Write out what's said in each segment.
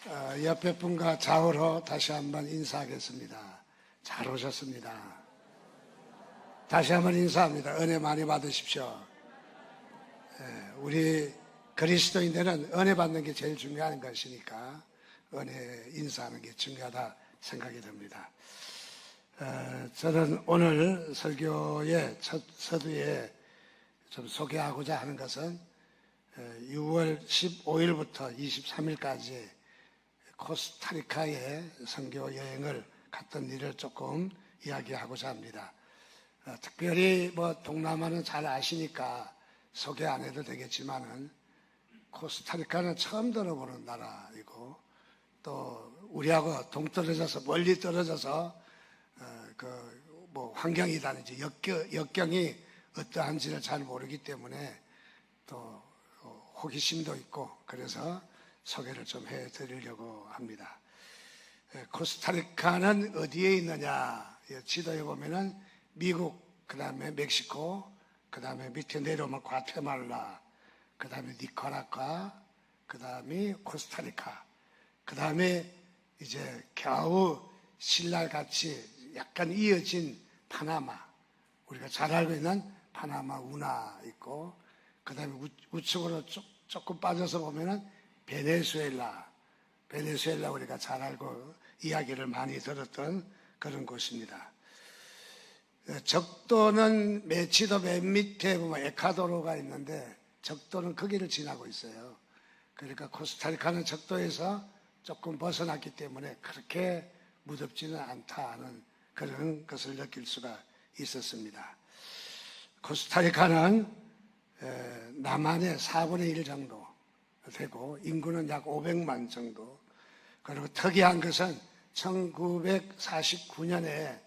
옆에 분과 좌우로 다시 한번 인사하겠습니다. 잘 오셨습니다. 다시 한번 인사합니다. 은혜 많이 받으십시오. 우리 그리스도인들은 은혜 받는 게 제일 중요한 것이니까 은혜 인사하는 게 중요하다 생각이 듭니다. 저는 오늘 설교의 첫 서두에 좀 소개하고자 하는 것은 6월 15일부터 23일까지 코스타리카에 선교 여행을 갔던 일을 조금 이야기하고자 합니다. 특별히 동남아는 잘 아시니까 소개 안 해도 되겠지만은 코스타리카는 처음 들어보는 나라이고 또 우리하고 동떨어져서 멀리 떨어져서 환경이라든지 역경이 어떠한지를 잘 모르기 때문에 또 호기심도 있고 그래서 소개를 좀 해드리려고 합니다. 코스타리카는 어디에 있느냐? 지도에 보면은 미국, 그 다음에 멕시코, 그 다음에 밑에 내려오면 과테말라, 그 다음에 니카라과, 그 다음에 코스타리카, 그 다음에 이제 겨우 신랄같이 약간 이어진 파나마, 우리가 잘 알고 있는 파나마 운하 있고, 그 다음에 우측으로 조금 빠져서 보면은 베네수엘라 우리가 잘 알고 이야기를 많이 들었던 그런 곳입니다. 적도는 메치도 맨 밑에 보면 에콰도르가 있는데 적도는 거기를 지나고 있어요. 그러니까 코스타리카는 적도에서 조금 벗어났기 때문에 그렇게 무덥지는 않다는 그런 것을 느낄 수가 있었습니다. 코스타리카는 남한의 4분의 1 정도 되고 인구는 약 500만 정도. 그리고 특이한 것은 1949년에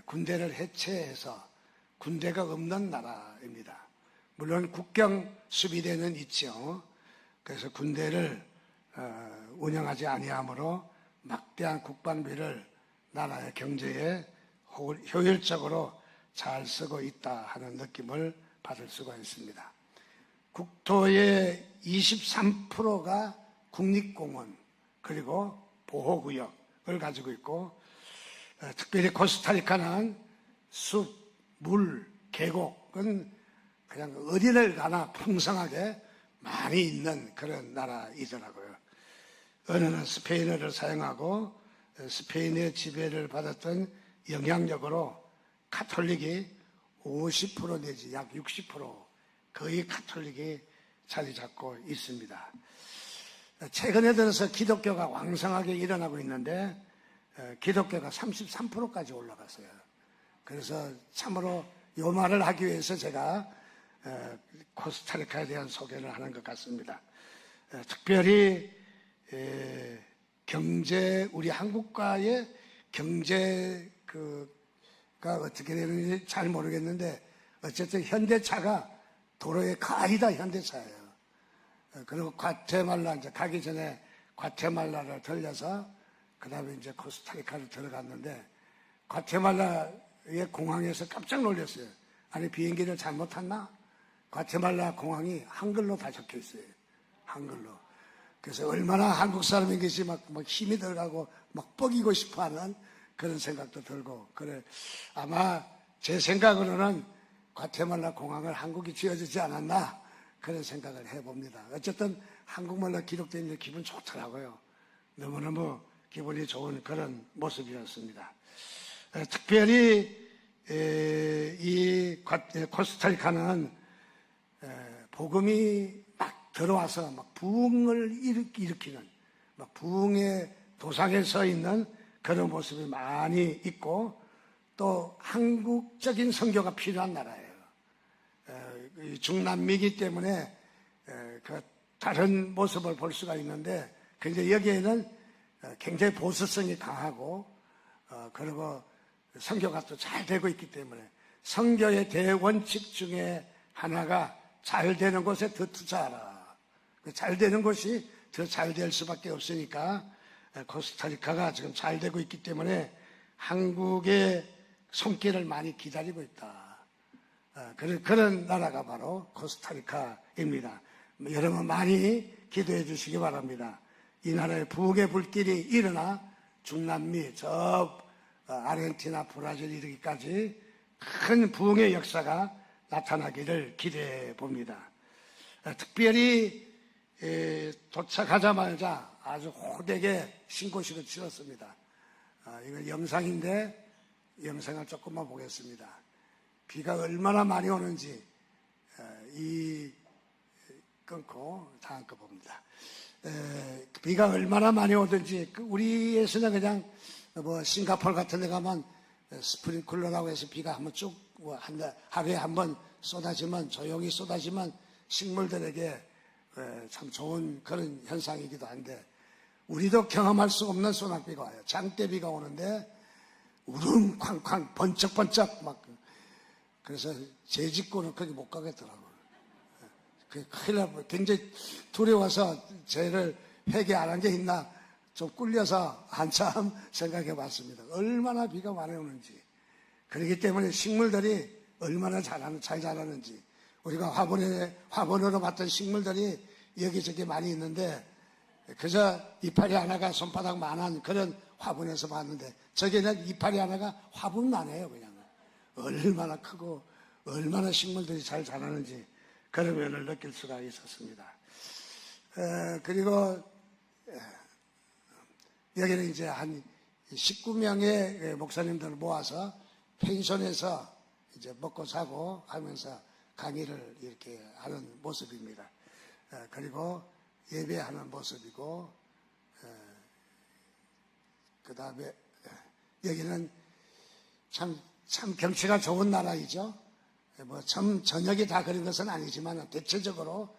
군대를 해체해서 군대가 없는 나라입니다. 물론 국경 수비대는 있죠. 그래서 군대를 운영하지 아니하므로 막대한 국방비를 나라의 경제에 효율적으로 잘 쓰고 있다 하는 느낌을 받을 수가 있습니다. 국토의 23%가 국립공원 그리고 보호구역을 가지고 있고 특별히 코스타리카는 숲, 물, 계곡은 그냥 어디를 가나 풍성하게 많이 있는 그런 나라이더라고요. 언어는 스페인어를 사용하고 스페인의 지배를 받았던 영향력으로 카톨릭이 50% 내지 약 60% 거의 카톨릭이 자리 잡고 있습니다. 최근에 들어서 기독교가 왕성하게 일어나고 있는데 기독교가 33%까지 올라갔어요. 그래서 참으로 이 말을 하기 위해서 제가 코스타리카에 대한 소개를 하는 것 같습니다. 특별히 우리 한국과의 경제가 어떻게 되는지 잘 모르겠는데 어쨌든 현대차가 도로에 거의 다 현대차예요. 그리고 과테말라 이제 가기 전에 과테말라를 들려서 그 다음에 이제 코스타리카를 들어갔는데 과테말라의 공항에서 깜짝 놀랐어요. 아니 비행기를 잘못 탔나? 과테말라 공항이 한글로 다 적혀 있어요. 한글로. 그래서 얼마나 한국 사람인 것이 막 힘이 들어가고 막 뻐기고 싶어 하는 그런 생각도 들고 그래. 아마 제 생각으로는 과테말라 공항을 한국이 지어주지 않았나 그런 생각을 해봅니다. 어쨌든 한국말로 기록된 게 기분 좋더라고요. 너무너무 기분이 좋은 그런 모습이었습니다. 특별히 이 코스타리카는 복음이 막 들어와서 막 부흥을 일으키는 막 부흥의 도상에 서 있는 그런 모습이 많이 있고 또 한국적인 선교가 필요한 나라예요. 중남미이기 때문에 다른 모습을 볼 수가 있는데 근데 여기에는 굉장히 보수성이 강하고 그리고 선교가 또 잘 되고 있기 때문에 선교의 대원칙 중에 하나가 잘 되는 곳에 더 투자하라. 잘 되는 곳이 더 잘 될 수밖에 없으니까 코스타리카가 지금 잘 되고 있기 때문에 한국의 손길을 많이 기다리고 있다. 그런 나라가 바로 코스타리카입니다. 여러분 많이 기도해 주시기 바랍니다. 이 나라의 부흥의 불길이 일어나 중남미, 저 아르헨티나, 브라질 이르기까지 큰 부흥의 역사가 나타나기를 기대해 봅니다. 특별히 도착하자마자 아주 호되게 신고식을 치렀습니다. 이건 영상인데 영상을 조금만 보겠습니다. 비가 얼마나 많이 오는지 끊고 다음 거 봅니다. 비가 얼마나 많이 오든지 우리에서는 그냥 뭐 싱가포르 같은 데 가면 스프링클러라고 해서 비가 한번 쭉 하루에 한번 쏟아지면 조용히 쏟아지면 식물들에게 참 좋은 그런 현상이기도 한데 우리도 경험할 수 없는 소낙비가 와요. 장대비가 오는데 우릉쾅쾅 번쩍번쩍 막 그래서 제 집고는 거기 못 가겠더라고요. 큰일 나고 굉장히 두려워서 쟤를 회개 안 한 게 있나 좀 꿀려서 한참 생각해 봤습니다. 얼마나 비가 많이 오는지. 그렇기 때문에 식물들이 얼마나 잘 자라는지. 우리가 화분으로 봤던 식물들이 여기저기 많이 있는데 그저 이파리 하나가 손바닥만한 그런 화분에서 봤는데 저기는 이파리 하나가 화분만 해요. 그냥 얼마나 크고 얼마나 식물들이 잘 자라는지 그런 면을 느낄 수가 있었습니다. 그리고 여기는 이제 한 19명의 목사님들을 모아서 펜션에서 이제 먹고 사고 하면서 강의를 이렇게 하는 모습입니다. 그리고 예배하는 모습이고, 그 다음에 여기는 참 경치가 좋은 나라이죠. 뭐 참 전역이 다 그런 것은 아니지만 대체적으로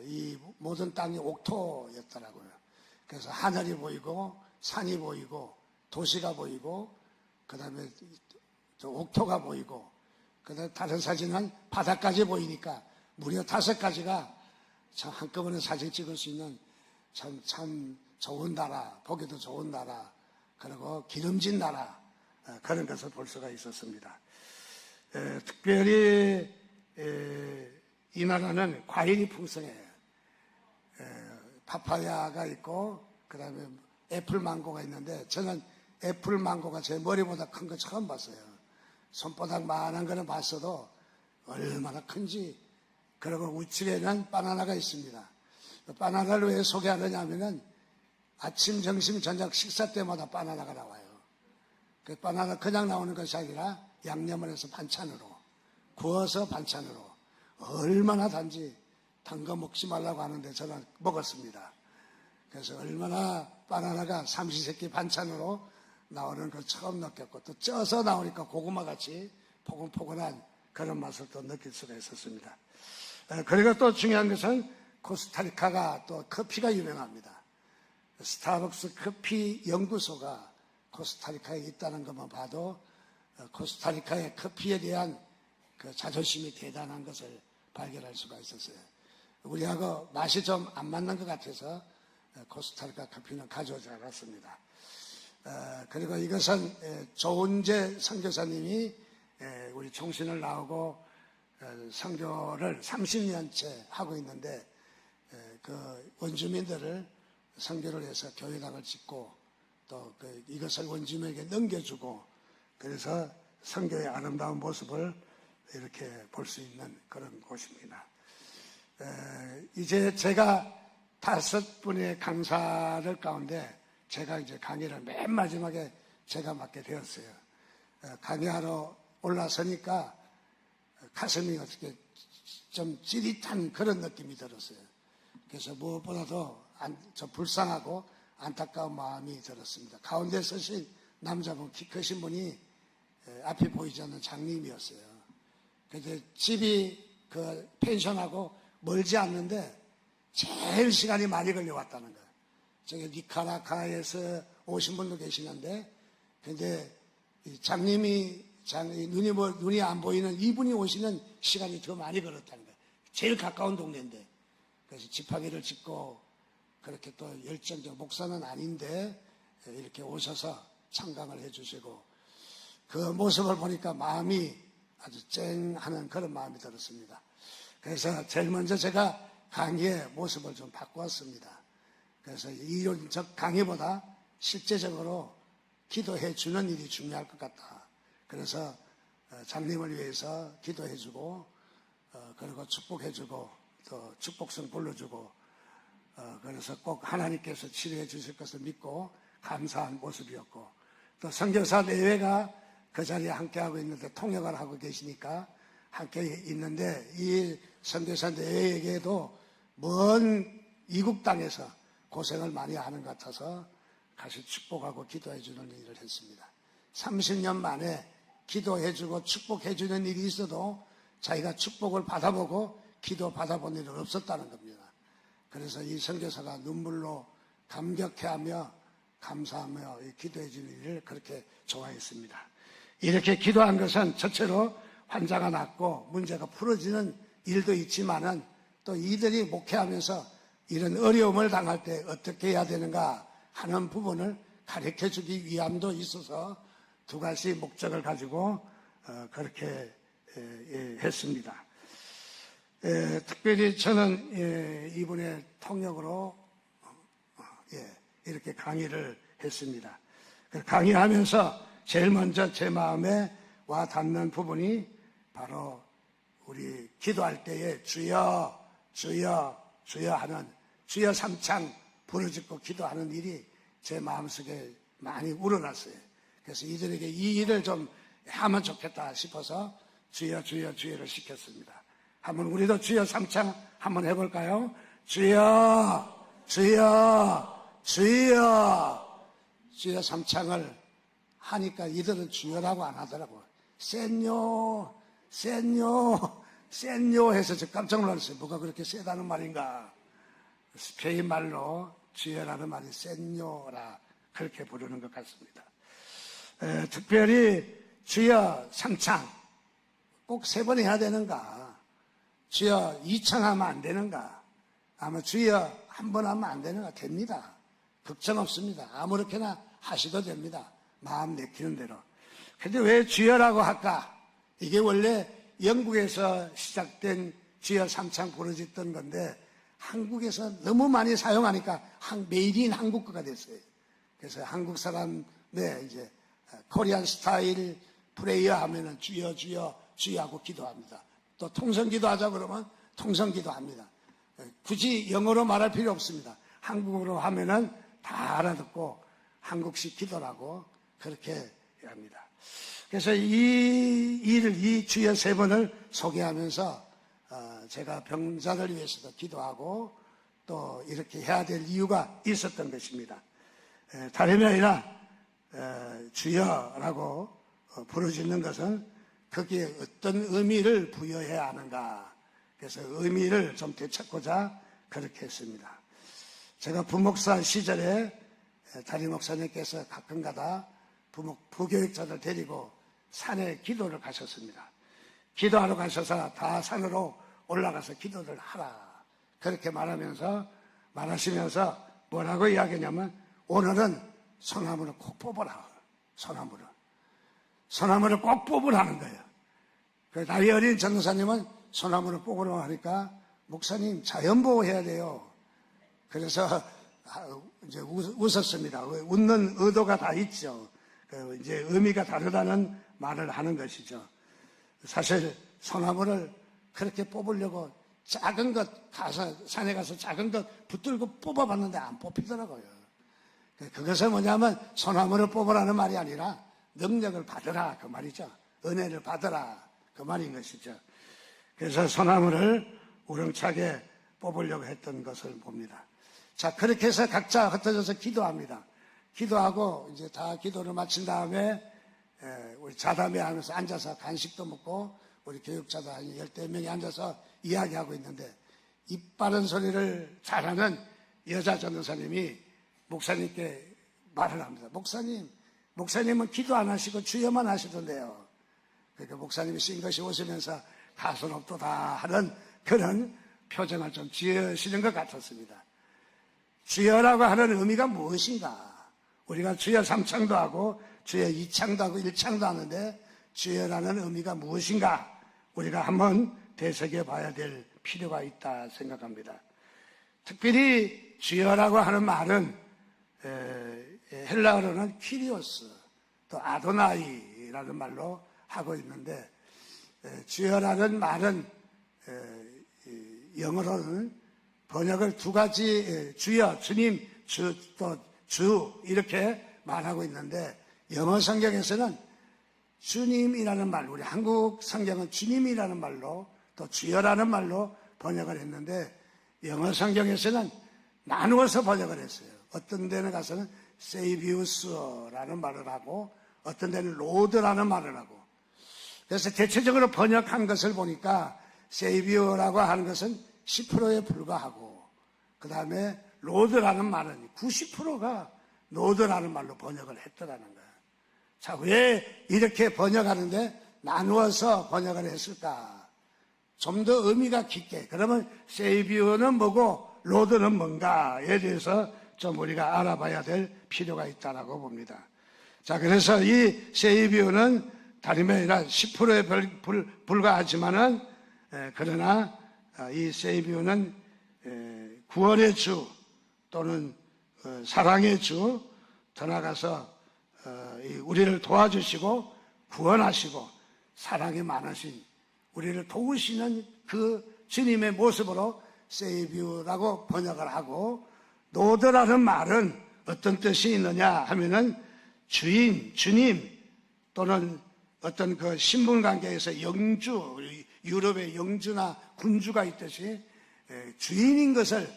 이 모든 땅이 옥토였더라고요. 그래서 하늘이 보이고 산이 보이고 도시가 보이고 그 다음에 옥토가 보이고 그 다음에 다른 사진은 바다까지 보이니까 무려 5가지가 참 한꺼번에 사진 찍을 수 있는 참 좋은 나라, 보기도 좋은 나라, 그리고 기름진 나라, 그런 것을 볼 수가 있었습니다. 특별히 이 나라는 과일이 풍성해요. 파파야가 있고 그 다음에 애플 망고가 있는데 저는 애플 망고가 제 머리보다 큰 거 처음 봤어요. 손바닥만한 거는 봤어도 얼마나 큰지. 그리고 우측에는 바나나가 있습니다. 바나나를 왜 소개하느냐 하면은 아침, 점심, 저녁 식사 때마다 바나나가 나와요. 그 바나나 그냥 나오는 것이 아니라 양념을 해서 반찬으로, 구워서 반찬으로 얼마나 단지 단 거 먹지 말라고 하는데 저는 먹었습니다. 그래서 얼마나 바나나가 삼시세끼 반찬으로 나오는 걸 처음 느꼈고 또 쪄서 나오니까 고구마같이 포근포근한 그런 맛을 또 느낄 수가 있었습니다. 그리고 또 중요한 것은 코스타리카가 또 커피가 유명합니다. 스타벅스 커피 연구소가 코스타리카에 있다는 것만 봐도 코스타리카의 커피에 대한 그 자존심이 대단한 것을 발견할 수가 있었어요. 우리하고 맛이 좀 안 맞는 것 같아서 코스타리카 커피는 가져오지 않았습니다. 그리고 이것은 조은재 선교사님이 우리 총신을 나오고 선교를 30년째 하고 있는데 그 원주민들을 선교를 해서 교회당을 짓고 또 이것을 원주민에게 넘겨주고 그래서 선교의 아름다운 모습을 이렇게 볼 수 있는 그런 곳입니다. 이제 제가 5분의 강사들 가운데 제가 이제 강의를 맨 마지막에 제가 맡게 되었어요. 강의하러 올라서니까 가슴이 어떻게 좀 찌릿한 그런 느낌이 들었어요. 그래서 무엇보다도 좀 불쌍하고 안타까운 마음이 들었습니다. 가운데 서신 남자분, 키 크신 분이 앞이 보이지 않는 장님이었어요. 그래서 집이 그 펜션하고 멀지 않는데 제일 시간이 많이 걸려왔다는 거예요. 저기 니카라카에서 오신 분도 계시는데, 근데 장님이 눈이 안 보이는 이분이 오시는 시간이 더 많이 걸렸다는 거예요. 제일 가까운 동네인데. 그래서 집하기를 짓고 그렇게 또 열정적 목사는 아닌데 이렇게 오셔서 참강을 해주시고 그 모습을 보니까 마음이 아주 쨍하는 그런 마음이 들었습니다. 그래서 제일 먼저 제가 강의의 모습을 좀 바꾸었습니다. 그래서 이론적 강의보다 실제적으로 기도해 주는 일이 중요할 것 같다. 그래서 장님을 위해서 기도해 주고 그리고 축복해 주고 또 축복성 불러주고 그래서 꼭 하나님께서 치료해 주실 것을 믿고 감사한 모습이었고, 또 선교사 내외가 그 자리에 함께하고 있는데 통역을 하고 계시니까 함께 있는데, 이 선교사 내외에게도 먼 이국 땅에서 고생을 많이 하는 것 같아서 같이 축복하고 기도해 주는 일을 했습니다. 30년 만에 기도해 주고 축복해 주는 일이 있어도 자기가 축복을 받아보고 기도 받아본 일은 없었다는 겁니다. 그래서 이 선교사가 눈물로 감격해하며 감사하며 기도해 주는 일을 그렇게 좋아했습니다. 이렇게 기도한 것은 첫째로 환자가 낫고 문제가 풀어지는 일도 있지만은 또 이들이 목회하면서 이런 어려움을 당할 때 어떻게 해야 되는가 하는 부분을 가르쳐 주기 위함도 있어서 두 가지 목적을 가지고 그렇게 했습니다. 특별히 저는 이분의 통역으로 이렇게 강의를 했습니다. 강의하면서 제일 먼저 제 마음에 와 닿는 부분이 바로 우리 기도할 때에 주여 주여 주여 하는 주여 삼창 부르짖고 기도하는 일이 제 마음속에 많이 우러났어요. 그래서 이들에게 이 일을 좀 하면 좋겠다 싶어서 주여 주여 주여를 시켰습니다. 한번 우리도 주여 삼창 한번 해볼까요? 주여 주여 주여 주여 삼창을 하니까 이들은 주여라고 안 하더라고요. 센요 센요 센요 해서 저 깜짝 놀랐어요. 뭐가 그렇게 세다는 말인가. 스페인 말로 주여라는 말이 센요라 그렇게 부르는 것 같습니다. 특별히 주여 삼창 꼭 3번 해야 되는가? 주여 2창 하면 안 되는가? 아마 주여 1번 하면 안 되는가? 됩니다. 걱정 없습니다. 아무렇게나 하셔도 됩니다. 마음 내키는 대로. 근데 왜 주여라고 할까? 이게 원래 영국에서 시작된 주여 삼창 부르짖던 건데 한국에서 너무 많이 사용하니까 메이드 인 한국어가 됐어요. 그래서 한국 사람의 이제 코리안 스타일 프레이어 하면은 주여 주여 주여 하고 기도합니다. 또 통성기도 하자 그러면 통성기도 합니다. 굳이 영어로 말할 필요 없습니다. 한국어로 하면은 다 알아듣고 한국식 기도라고 그렇게 합니다. 그래서 이 주여 3번을 소개하면서 제가 병자를 위해서도 기도하고 또 이렇게 해야 될 이유가 있었던 것입니다. 다름이 아니라 주여라고 부르짖는 것은 거기에 어떤 의미를 부여해야 하는가. 그래서 의미를 좀 되찾고자 그렇게 했습니다. 제가 부목사 시절에 담임 목사님께서 가끔가다 부교육자들 데리고 산에 기도를 가셨습니다. 기도하러 가셔서 다 산으로 올라가서 기도를 하라. 그렇게 말하시면서 뭐라고 이야기하냐면 오늘은 소나무를 꼭 뽑으라. 소나무를 꼭 뽑으라는 거예요. 나이 어린 전도사님은 소나무를 뽑으라고 하니까 목사님 자연보호 해야 돼요. 그래서 이제 웃었습니다. 웃는 의도가 다 있죠. 이제 의미가 다르다는 말을 하는 것이죠. 사실 소나무를 그렇게 뽑으려고 작은 것 산에 가서 작은 것 붙들고 뽑아봤는데 안 뽑히더라고요. 그것은 뭐냐면 소나무를 뽑으라는 말이 아니라 능력을 받으라 그 말이죠. 은혜를 받으라 그 말인 것이죠. 그래서 소나무를 우렁차게 뽑으려고 했던 것을 봅니다. 자, 그렇게 해서 각자 흩어져서 기도합니다. 기도하고 이제 다 기도를 마친 다음에 우리 자담회 하면서 앉아서 간식도 먹고 우리 교육자들 한 10명이 앉아서 이야기하고 있는데 입 바른 소리를 잘하는 여자 전도사님이 목사님께 말을 합니다. 목사님은 기도 안 하시고 주여만 하시던데요. 그러니까 목사님이 싱긋이 웃으면서 가슴 없도다 하는 그런 표정을 좀 지으시는 것 같았습니다. 주여라고 하는 의미가 무엇인가? 우리가 주여 3창도 하고 주여 2창도 하고 1창도 하는데 주여라는 의미가 무엇인가? 우리가 한번 되새겨 봐야 될 필요가 있다 생각합니다. 특별히 주여라고 하는 말은 헬라어로는 키리오스, 또 아도나이라는 말로 하고 있는데, 주여라는 말은 영어로는 번역을 두 가지, 주여, 주님, 또 주 이렇게 말하고 있는데, 영어 성경에서는 주님이라는 말, 우리 한국 성경은 주님이라는 말로 또 주여라는 말로 번역을 했는데, 영어 성경에서는 나누어서 번역을 했어요. 어떤 데는 가서는 세이비우스라는 말을 하고, 어떤 데는 로드라는 말을 하고. 그래서 대체적으로 번역한 것을 보니까 세이비어라고 하는 것은 10%에 불과하고, 그 다음에 로드라는 말은 90%가 로드라는 말로 번역을 했더라는 거예요. 자, 왜 이렇게 번역하는데 나누어서 번역을 했을까? 좀 더 의미가 깊게. 그러면 세이비어는 뭐고 로드는 뭔가에 대해서 좀 우리가 알아봐야 될 필요가 있다라고 봅니다. 자, 그래서 이 세이비어는 다름이 아니라 10%에 불과하지만은, 그러나 이 세이비어는 구원의 주 또는 사랑의 주, 더 나아가서 우리를 도와주시고 구원하시고 사랑이 많으신, 우리를 도우시는 그 주님의 모습으로 세이비어라고 번역을 하고, 노드라는 말은 어떤 뜻이 있느냐 하면은 주인, 주님, 또는 어떤 그 신분관계에서 영주, 유럽의 영주나 군주가 있듯이 주인인 것을,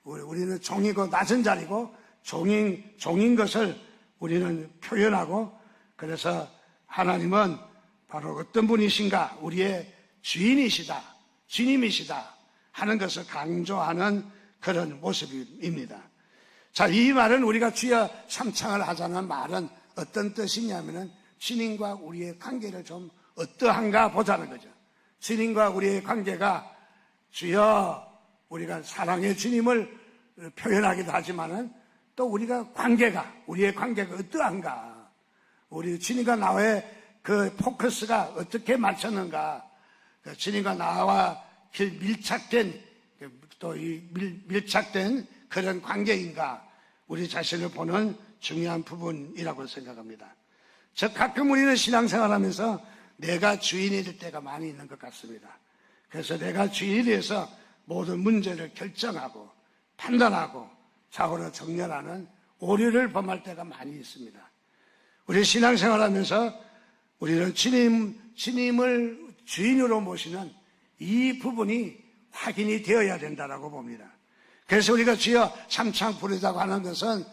우리는 종이고 낮은 자리고 종인 것을 우리는 표현하고, 그래서 하나님은 바로 어떤 분이신가, 우리의 주인이시다, 주님이시다 하는 것을 강조하는 그런 모습입니다. 자, 이 말은 우리가 주여 삼창을 하자는 말은 어떤 뜻이냐면은 주님과 우리의 관계를 좀 어떠한가 보자는 거죠. 주님과 우리의 관계가, 주여, 우리가 사랑의 주님을 표현하기도 하지만은 또 우리가 우리의 관계가 어떠한가, 우리 주님과 나와의 그 포커스가 어떻게 맞췄는가, 그 주님과 나와 밀착된, 또 이 밀착된 그런 관계인가, 우리 자신을 보는 중요한 부분이라고 생각합니다. 즉, 가끔 우리는 신앙생활 하면서 내가 주인이 될 때가 많이 있는 것 같습니다. 그래서 내가 주인이 돼서 모든 문제를 결정하고 판단하고 좌우로 정렬하는 오류를 범할 때가 많이 있습니다. 우리 신앙생활 하면서 우리는 주님을 주인으로 모시는 이 부분이 확인이 되어야 된다고 봅니다. 그래서 우리가 주여 삼창 부르자고 하는 것은,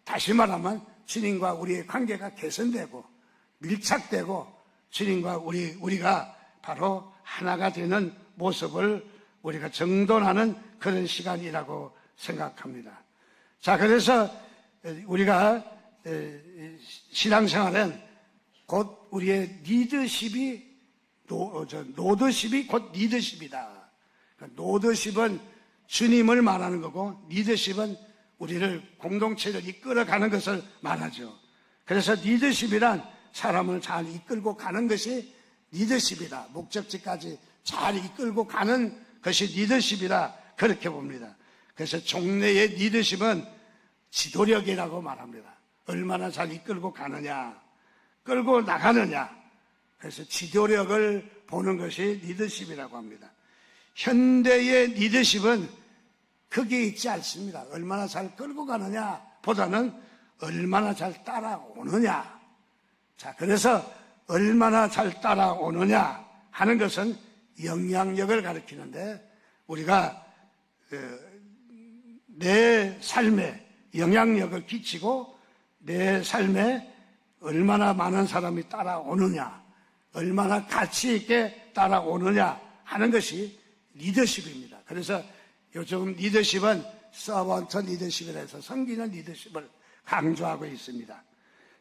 다시 말하면 주님과 우리의 관계가 개선되고 밀착되고 주님과 우리가 바로 하나가 되는 모습을 우리가 정돈하는 그런 시간이라고 생각합니다. 자, 그래서 우리가 신앙생활은 곧 우리의 리더십이, 노드십이 곧 리더십이다. 노드십은 주님을 말하는 거고, 리더십은 우리를, 공동체를 이끌어가는 것을 말하죠. 그래서 리더십이란 사람을 잘 이끌고 가는 것이 리더십이다. 목적지까지 잘 이끌고 가는 것이 리더십이다, 그렇게 봅니다. 그래서 종래의 리더십은 지도력이라고 말합니다. 얼마나 잘 이끌고 가느냐, 끌고 나가느냐. 그래서 지도력을 보는 것이 리더십이라고 합니다. 현대의 리더십은 그게 있지 않습니다. 얼마나 잘 끌고 가느냐 보다는 얼마나 잘 따라오느냐. 자, 그래서 얼마나 잘 따라오느냐 하는 것은 영향력을 가리키는데, 우리가 내 삶에 영향력을 끼치고 내 삶에 얼마나 많은 사람이 따라오느냐, 얼마나 가치 있게 따라오느냐 하는 것이 리더십입니다. 그래서 요즘 리더십은 서번트 리더십이라 해서 섬기는 리더십을 강조하고 있습니다.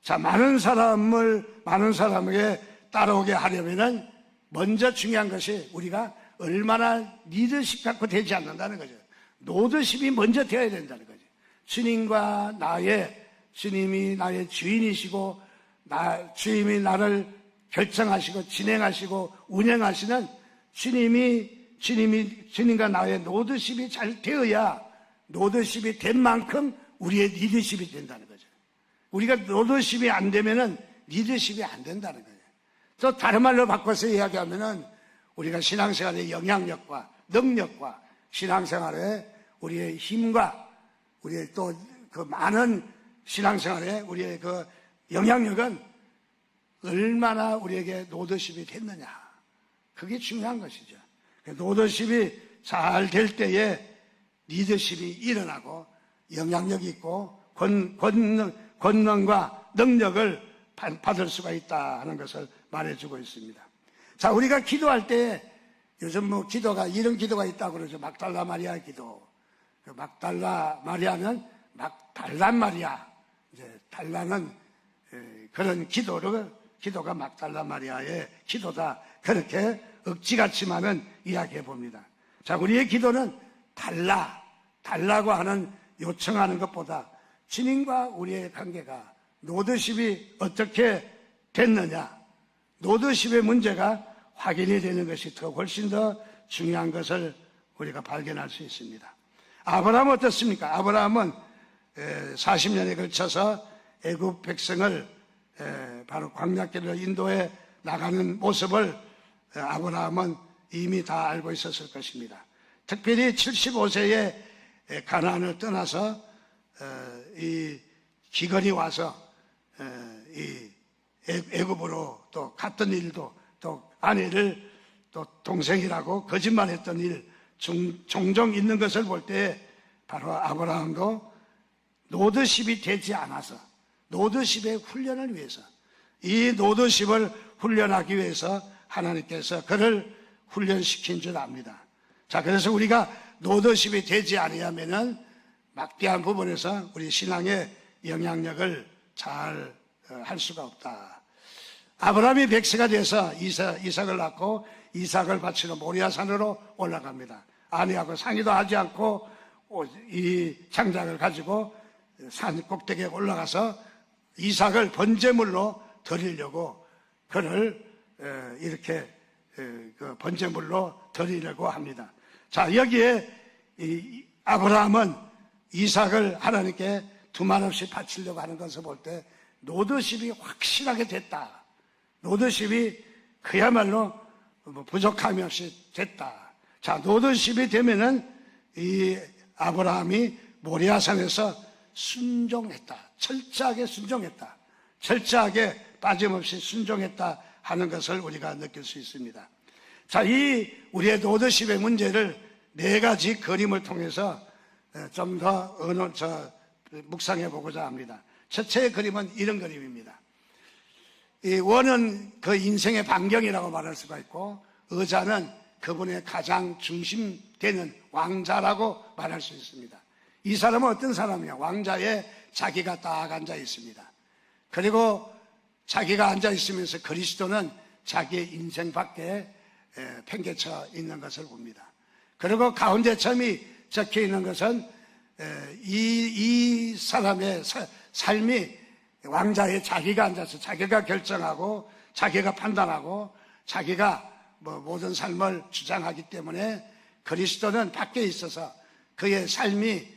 자, 많은 사람에게 따라오게 하려면은 먼저 중요한 것이 우리가 얼마나 리더십 갖고 되지 않는다는 거죠. 노드십이 먼저 되어야 된다는 거죠. 주님이 나의 주인이시고, 주님이 나를 결정하시고 진행하시고 운영하시는 주님과 나의 노드십이 잘 되어야 노더십이 된 만큼 우리의 리더십이 된다는 거죠. 우리가 노더십이 안 되면은 리더십이 안 된다는 거예요. 또 다른 말로 바꿔서 이야기하면은 우리가 신앙생활의 영향력과 능력과 신앙생활에 우리의 힘과 우리의 또 그 많은 신앙생활에 우리의 그 영향력은 얼마나 우리에게 노더십이 됐느냐. 그게 중요한 것이죠. 노더십이 잘 될 때에 리더십이 일어나고 영향력이 있고 권능과 능력을 받을 수가 있다 하는 것을 말해주고 있습니다. 자, 우리가 기도할 때 요즘 뭐 기도가 이런 기도가 있다고 그러죠. 막달라 마리아 기도. 그 막달라 마리아는 막달란 마리아. 이제 달라는 그런 기도가 막달라 마리아의 기도다. 그렇게 억지같지만은 이야기해 봅니다. 자, 우리의 기도는 달라고 하는 요청하는 것보다 주님과 우리의 관계가 노더십이 어떻게 됐느냐, 노더십의 문제가 확인이 되는 것이 더 훨씬 더 중요한 것을 우리가 발견할 수 있습니다. 아브라함은 어떻습니까? 아브라함은 40년에 걸쳐서 애굽 백성을 바로 광야길로 인도해 나가는 모습을 아브라함은 이미 다 알고 있었을 것입니다. 특별히 75세에 가나안을 떠나서 이 기근이 와서 이 애굽으로 또 갔던 일도 또 아내를 또 동생이라고 거짓말했던 일 종종 있는 것을 볼 때 바로 아브라함도 노더십이 되지 않아서 노더십의 훈련을 위해서 이 노더십을 훈련하기 위해서 하나님께서 그를 훈련시킨 줄 압니다. 자, 그래서 우리가 노더십이 되지 않으면은 막대한 부분에서 우리 신앙의 영향력을 잘 할 수가 없다. 아브라함이 100세가 돼서 이삭을 낳고 이삭을 바치러 모리아산으로 올라갑니다. 아내하고 상의도 하지 않고 이 장작을 가지고 산 꼭대기에 올라가서 이삭을 번제물로 드리려고 그를 이렇게 그 번제물로 드리려고 합니다. 자, 여기에 이 아브라함은 이삭을 하나님께 두말 없이 바치려고 하는 것을 볼 때 노더십이 확실하게 됐다. 노더십이 그야말로 부족함이 없이 됐다. 자, 노더십이 되면은 이 아브라함이 모리아산에서 순종했다. 철저하게 순종했다. 철저하게 빠짐없이 순종했다 하는 것을 우리가 느낄 수 있습니다. 자, 이 우리의 노더십의 문제를 4가지 그림을 통해서 좀 더 묵상해 보고자 합니다. 첫째 그림은 이런 그림입니다. 이 원은 그 인생의 반경이라고 말할 수가 있고, 의자는 그분의 가장 중심되는 왕자라고 말할 수 있습니다. 이 사람은 어떤 사람이냐? 왕자에 자기가 딱 앉아 있습니다. 그리고 자기가 앉아 있으면서 그리스도는 자기의 인생 밖에 팽개쳐 있는 것을 봅니다. 그리고 가운데 점이 적혀 있는 것은 이 사람의 삶이 왕자에 자기가 앉아서 자기가 결정하고 자기가 판단하고 자기가 모든 삶을 주장하기 때문에 그리스도는 밖에 있어서 그의 삶이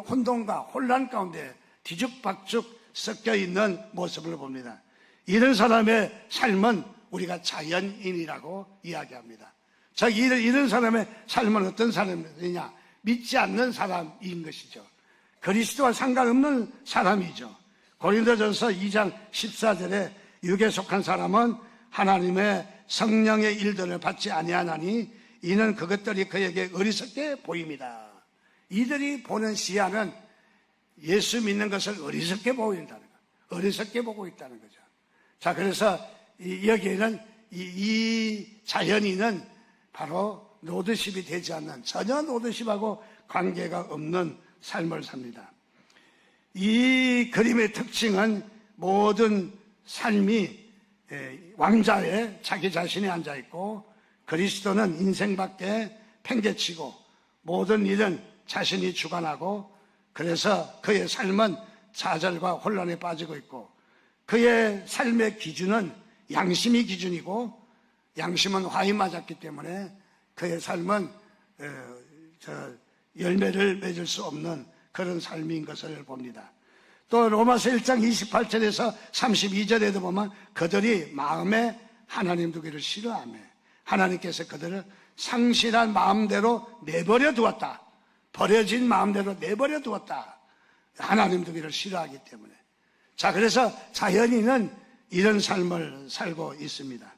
혼돈과 혼란 가운데 뒤죽박죽 섞여 있는 모습을 봅니다. 이런 사람의 삶은 우리가 자연인이라고 이야기합니다. 자, 이런 사람의 삶은 어떤 사람이냐? 믿지 않는 사람인 것이죠. 그리스도와 상관없는 사람이죠. 고린도전서 2장 14절에 육에 속한 사람은 하나님의 성령의 일들을 받지 아니하나니 이는 그것들이 그에게 어리석게 보입니다. 이들이 보는 시야는 예수 믿는 것을 어리석게 보인다는 거, 어리석게 보고 있다는 거죠. 자, 그래서 여기에는 이 자연인은 바로 노더십이 되지 않는, 전혀 노더십하고 관계가 없는 삶을 삽니다. 이 그림의 특징은 모든 삶이 왕자에 자기 자신이 앉아있고 그리스도는 인생 밖에 팽개치고 모든 일은 자신이 주관하고, 그래서 그의 삶은 좌절과 혼란에 빠지고 있고, 그의 삶의 기준은 양심이 기준이고, 양심은 화이 맞았기 때문에 그의 삶은 열매를 맺을 수 없는 그런 삶인 것을 봅니다. 또 로마서 1장 28절에서 32절에도 보면 그들이 마음에 하나님 두기를 싫어하며 하나님께서 그들을 상실한 마음대로 내버려 두었다. 버려진 마음대로 내버려 두었다. 하나님 두기를 싫어하기 때문에. 자, 그래서 자연인은 이런 삶을 살고 있습니다.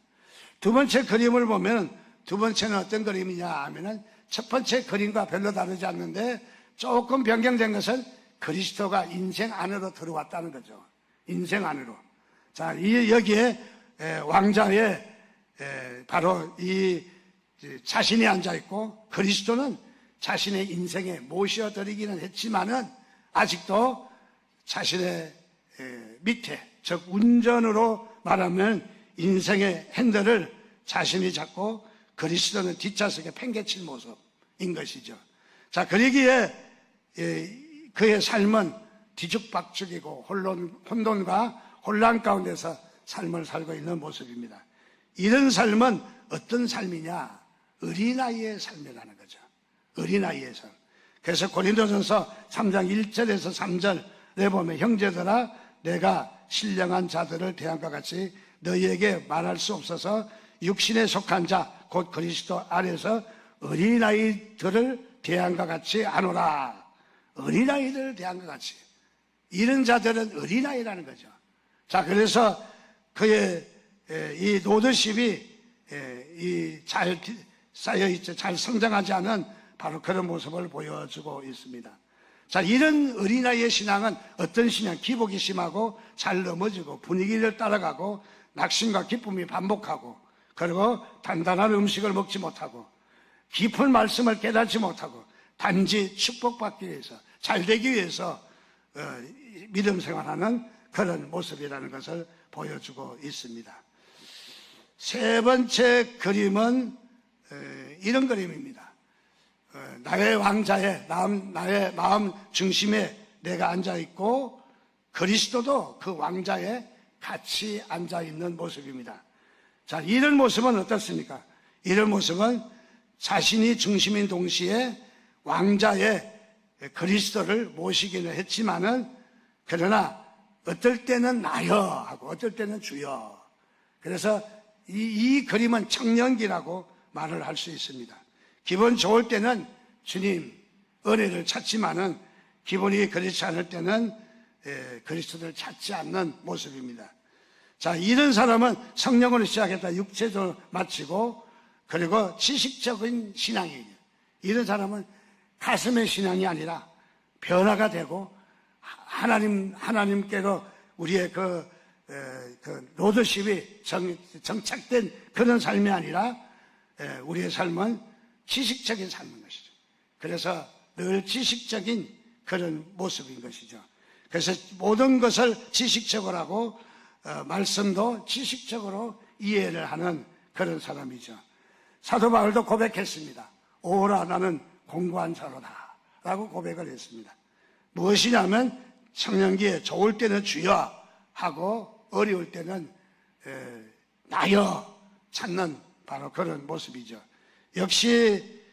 두 번째 그림을 보면 두 번째는 어떤 그림이냐 하면은 첫 번째 그림과 별로 다르지 않는데 조금 변경된 것은 그리스도가 인생 안으로 들어왔다는 거죠. 인생 안으로. 자, 여기에 왕자의 바로 이 자신이 앉아 있고 그리스도는 자신의 인생에 모셔드리기는 했지만은 아직도 자신의 밑에, 즉 운전으로 말하면 인생의 핸들을 자신이 잡고 그리스도는 뒷좌석에 팽개칠 모습인 것이죠. 자, 그러기에 그의 삶은 뒤죽박죽이고 혼돈과 혼란 가운데서 삶을 살고 있는 모습입니다. 이런 삶은 어떤 삶이냐? 어린아이의 삶이라는 거죠. 어린아이의 삶. 그래서 고린도전서 3장 1절에서 3절에 보면 형제들아 내가 신령한 자들을 대함과 같이 너희에게 말할 수 없어서 육신에 속한 자 곧 그리스도 안에서 어린아이들을 대함과 같이 하노라. 어린아이들을 대함과 같이. 이런 자들은 어린아이라는 거죠. 자, 그래서 그의 이 노드십이 잘 쌓여있죠. 잘 성장하지 않은 바로 그런 모습을 보여주고 있습니다. 자, 이런 어린아이의 신앙은 어떤 신앙? 기복이 심하고 잘 넘어지고 분위기를 따라가고 낙심과 기쁨이 반복하고 그리고 단단한 음식을 먹지 못하고 깊은 말씀을 깨닫지 못하고 단지 축복받기 위해서 잘 되기 위해서 믿음 생활하는 그런 모습이라는 것을 보여주고 있습니다. 세 번째 그림은 이런 그림입니다. 나의 왕자에 나의 마음 중심에 내가 앉아있고 그리스도도 그 왕자에 같이 앉아있는 모습입니다. 자, 이런 모습은 어떻습니까? 이런 모습은 자신이 중심인 동시에 왕자의 그리스도를 모시기는 했지만은 그러나 어떨 때는 나여 하고 어떨 때는 주여. 그래서 이 그림은 청년기라고 말을 할 수 있습니다. 기분 좋을 때는 주님 은혜를 찾지만은 기분이 그렇지 않을 때는 그리스도를 찾지 않는 모습입니다. 자, 이런 사람은 성령으로 시작했다 육체적으로 마치고 그리고 지식적인 신앙이에요. 이런 사람은 가슴의 신앙이 아니라 변화가 되고 하나님께로 우리의 그 로드십이 정착된 그런 삶이 아니라 우리의 삶은 지식적인 삶인 것이죠. 그래서 늘 지식적인 그런 모습인 것이죠. 그래서 모든 것을 지식적으로 하고 말씀도 지식적으로 이해를 하는 그런 사람이죠. 사도 바울도 고백했습니다. 오라 나는 공부한 자로다 라고 고백을 했습니다. 무엇이냐면 청년기에 좋을 때는 주여 하고 어려울 때는 나여 찾는 바로 그런 모습이죠. 역시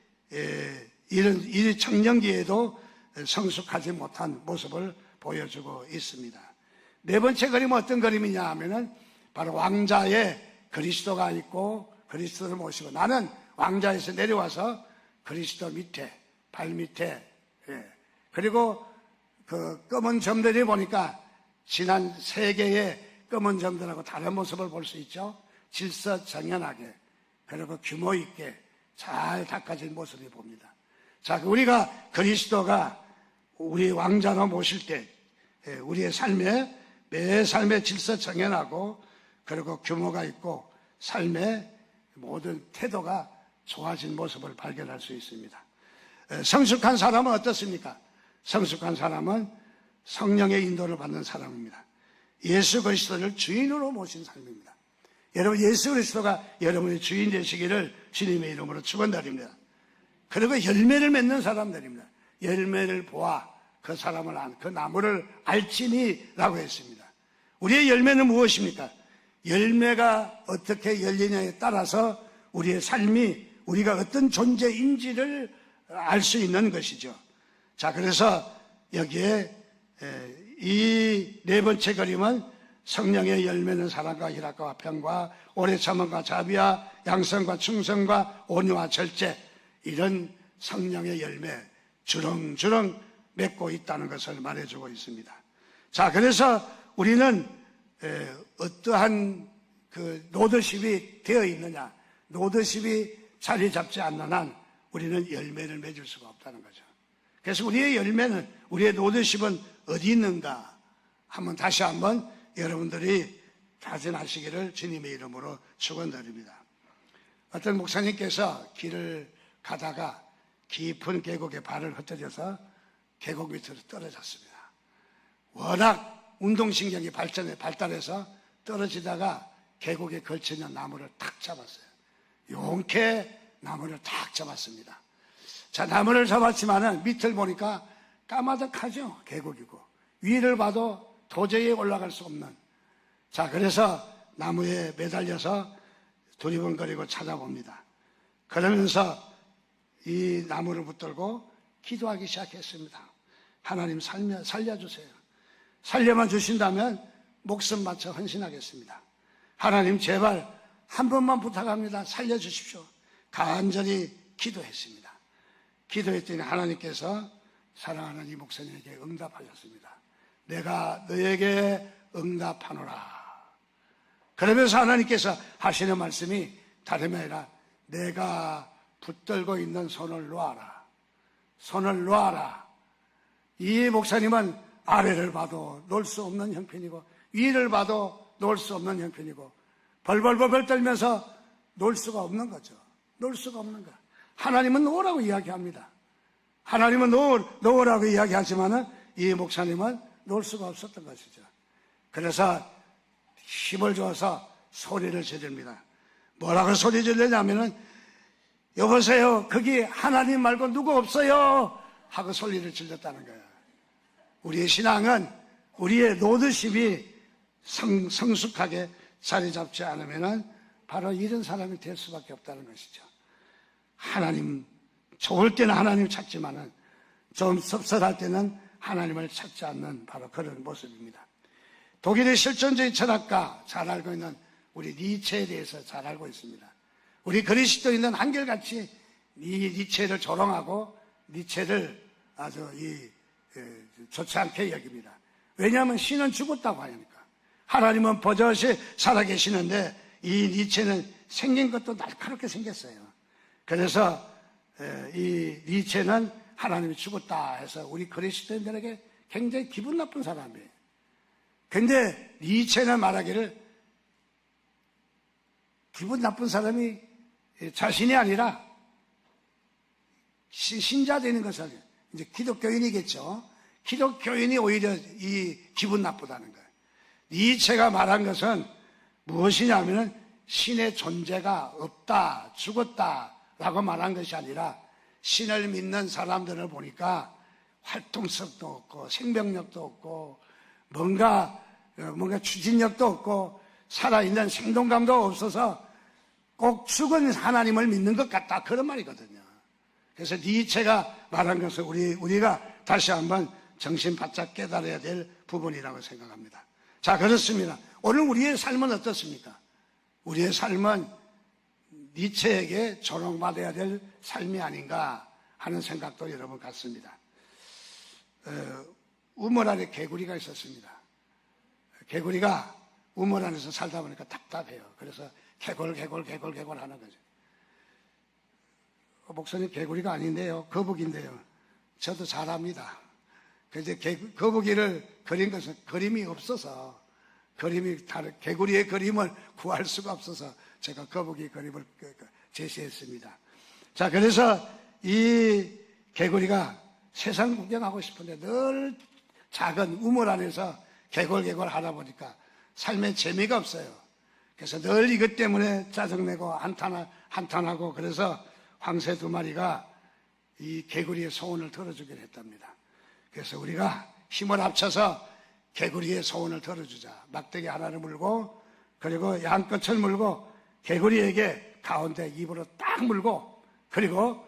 이 청년기에도 성숙하지 못한 모습을 보여주고 있습니다. 네 번째 그림은 어떤 그림이냐 하면은 바로 왕자의 그리스도가 있고 그리스도를 모시고 나는 왕자에서 내려와서 그리스도 밑에 발 밑에 그리고 그 검은 점들이 보니까 지난 세계의 검은 점들하고 다른 모습을 볼 수 있죠. 질서정연하게 그리고 규모 있게 잘 닦아진 모습을 봅니다. 자, 우리가 그리스도가 우리 왕자로 모실 때 우리의 매 삶의 질서정연하고 그리고 규모가 있고 삶의 모든 태도가 좋아진 모습을 발견할 수 있습니다. 성숙한 사람은 어떻습니까? 성숙한 사람은 성령의 인도를 받는 사람입니다. 예수 그리스도를 주인으로 모신 삶입니다. 여러분, 예수 그리스도가 여러분의 주인 되시기를 주님의 이름으로 축원드립니다. 그리고 열매를 맺는 사람들입니다. 열매를 보아 그 사람을 그 나무를 알지니라고 했습니다. 우리의 열매는 무엇입니까? 열매가 어떻게 열리냐에 따라서 우리의 삶이 우리가 어떤 존재인지를 알 수 있는 것이죠. 자, 그래서 여기에 이 네 번째 그림은 성령의 열매는 사랑과 희락과 화평과 오래 참음과 자비와 양성과 충성과 온유와 절제, 이런 성령의 열매 주렁주렁 맺고 있다는 것을 말해주고 있습니다. 자, 그래서 우리는 어떠한 그 노드십이 되어 있느냐, 노드십이 자리 잡지 않는 한 우리는 열매를 맺을 수가 없다는 거죠. 그래서 우리의 열매는, 우리의 노드십은 어디 있는가 한번 다시 한번 여러분들이 다짐하시기를 주님의 이름으로 축원드립니다. 어떤 목사님께서 길을 가다가 깊은 계곡에 발을 흩어져서 계곡 밑으로 떨어졌습니다. 워낙 운동신경이 발달해서 떨어지다가 계곡에 걸쳐있는 나무를 탁 잡았어요. 용케 나무를 탁 잡았습니다. 자, 나무를 잡았지만은 밑을 보니까 까마득하죠. 계곡이고 위를 봐도 도저히 올라갈 수 없는. 자, 그래서 나무에 매달려서 두리번거리고 찾아봅니다. 그러면서 이 나무를 붙들고 기도하기 시작했습니다. 하나님 살려주세요. 살려만 주신다면 목숨 바쳐 헌신하겠습니다. 하나님 제발 한 번만 부탁합니다. 살려주십시오. 간절히 기도했습니다. 기도했더니 하나님께서 사랑하는 이 목사님에게 응답하셨습니다. 내가 너에게 응답하노라. 그러면서 하나님께서 하시는 말씀이 다름이 아니라 내가 붙들고 있는 손을 놓아라. 손을 놓아라. 이 목사님은 아래를 봐도 놓을 수 없는 형편이고 위를 봐도 놓을 수 없는 형편이고 벌벌벌 떨면서 놓을 수가 없는 거죠. 놓을 수가 없는 거야. 하나님은 놓으라고 이야기합니다. 하나님은 놓으라고 이야기하지만은 이 목사님은 놓을 수가 없었던 것이죠. 그래서 힘을 줘서 소리를 지릅니다. 뭐라고 소리 지르냐면은 여보세요, 거기 하나님 말고 누구 없어요 하고 소리를 질렀다는 거예요. 우리의 신앙은 우리의 노드십이 성숙하게 자리 잡지 않으면은 바로 이런 사람이 될 수밖에 없다는 것이죠. 하나님 좋을 때는 하나님 찾지만은 좀 섭섭할 때는 하나님을 찾지 않는 바로 그런 모습입니다. 독일의 실존주의 철학가, 잘 알고 있는 우리 니체에 대해서 잘 알고 있습니다. 우리 그리스도인은 한결같이 이 니체를 조롱하고 니체를 아주 좋지 않게 여깁니다. 왜냐하면 신은 죽었다고 하니까. 하나님은 버젓이 살아계시는데 이 니체는 생긴 것도 날카롭게 생겼어요. 그래서 이 니체는 하나님이 죽었다 해서 우리 그리스도인들에게 굉장히 기분 나쁜 사람이에요. 근데 니체는 말하기를 기분 나쁜 사람이 자신이 아니라 신자 되는 것은 이제 기독교인이겠죠. 기독교인이 오히려 이 기분 나쁘다는 거예요. 니체가 말한 것은 무엇이냐면은 신의 존재가 없다, 죽었다라고 말한 것이 아니라 신을 믿는 사람들을 보니까 활동성도 없고 생명력도 없고 뭔가 추진력도 없고 살아있는 생동감도 없어서 꼭 죽은 하나님을 믿는 것 같다, 그런 말이거든요. 그래서 니체가 말한 것을 우리가 다시 한번 정신 바짝 깨달아야 될 부분이라고 생각합니다. 자, 그렇습니다. 오늘 우리의 삶은 어떻습니까? 우리의 삶은 니체에게 조롱받아야 될 삶이 아닌가 하는 생각도 여러분 같습니다. 우물 안에 개구리가 있었습니다. 개구리가 우물 안에서 살다 보니까 답답해요. 그래서 개골 하는 거죠. 목사님, 개구리가 아닌데요, 거북인데요. 저도 잘합니다. 그런데 거북이를 그린 것은 그림이 없어서, 개구리의 그림을 구할 수가 없어서 제가 거북이 그림을 제시했습니다. 자, 그래서 이 개구리가 세상 구경하고 싶은데 늘 작은 우물 안에서 개골 하다 보니까 삶에 재미가 없어요. 그래서 늘 이것 때문에 짜증내고 한탄하고, 그래서 황새 2마리가 이 개구리의 소원을 들어주기로 했답니다. 그래서 우리가 힘을 합쳐서 개구리의 소원을 들어주자. 막대기 하나를 물고, 그리고 양끝을 물고 개구리에게 가운데 입으로 딱 물고, 그리고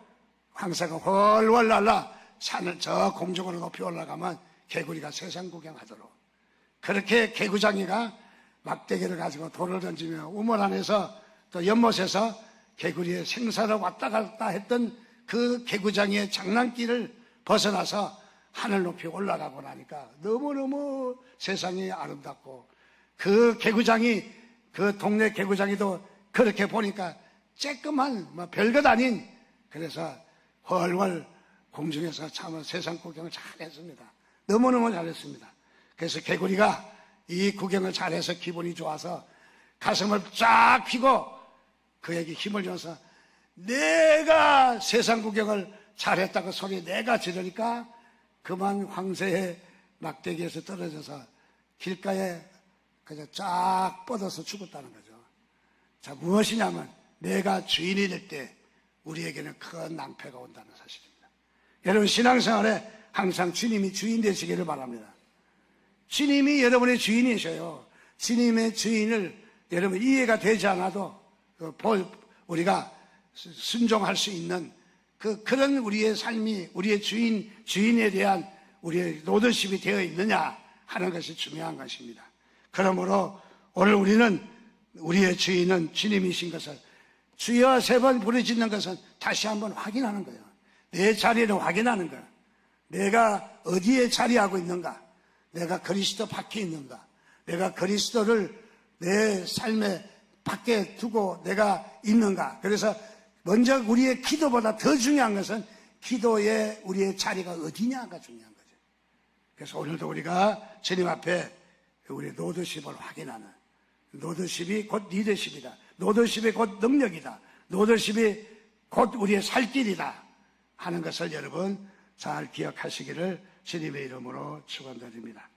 황새가 훨훨 날라 산을 저 공중으로 높이 올라가면 개구리가 세상 구경하도록, 그렇게 개구장이가 막대기를 가지고 돌을 던지며 우물 안에서 또 연못에서 개구리의 생사를 왔다 갔다 했던 그 개구장이의 장난기를 벗어나서 하늘 높이 올라가고 나니까 너무너무 세상이 아름답고, 그 개구장이, 그 동네 개구장이도 그렇게 보니까 쬐끄만 뭐 별것 아닌, 그래서 훨훨 공중에서 참 세상 구경을 잘했습니다. 너무너무 잘했습니다. 그래서 개구리가 이 구경을 잘해서 기분이 좋아서 가슴을 쫙 펴고 그에게 힘을 줘서 내가 세상 구경을 잘했다고 소리 내가 지르니까 그만 황새의 막대기에서 떨어져서 길가에 그냥 쫙 뻗어서 죽었다는 거죠. 자, 무엇이냐면 내가 주인이 될 때 우리에게는 큰 낭패가 온다는 사실입니다. 여러분, 신앙생활에 항상 주님이 주인 되시기를 바랍니다. 주님이 여러분의 주인이셔요. 주님의 주인을 여러분 이해가 되지 않아도 우리가 순종할 수 있는 그런 우리의 삶이, 우리의 주인에 대한 우리의 노드십이 되어 있느냐 하는 것이 중요한 것입니다. 그러므로 오늘 우리는 우리의 주인은 주님이신 것을 주여 3번 부르짖는 것은 다시 한번 확인하는 거예요. 내 자리를 확인하는 거예요. 내가 어디에 자리하고 있는가? 내가 그리스도 밖에 있는가? 내가 그리스도를 내 삶에 밖에 두고 내가 있는가? 그래서 먼저 우리의 기도보다 더 중요한 것은 기도에 우리의 자리가 어디냐가 중요한 거죠. 그래서 오늘도 우리가 주님 앞에 우리 노드십을 확인하는, 노드십이 곧 리더십이다. 노드십이 곧 능력이다. 노드십이 곧 우리의 살 길이다 하는 것을 여러분 잘 기억하시기를 주님의 이름으로 축원드립니다.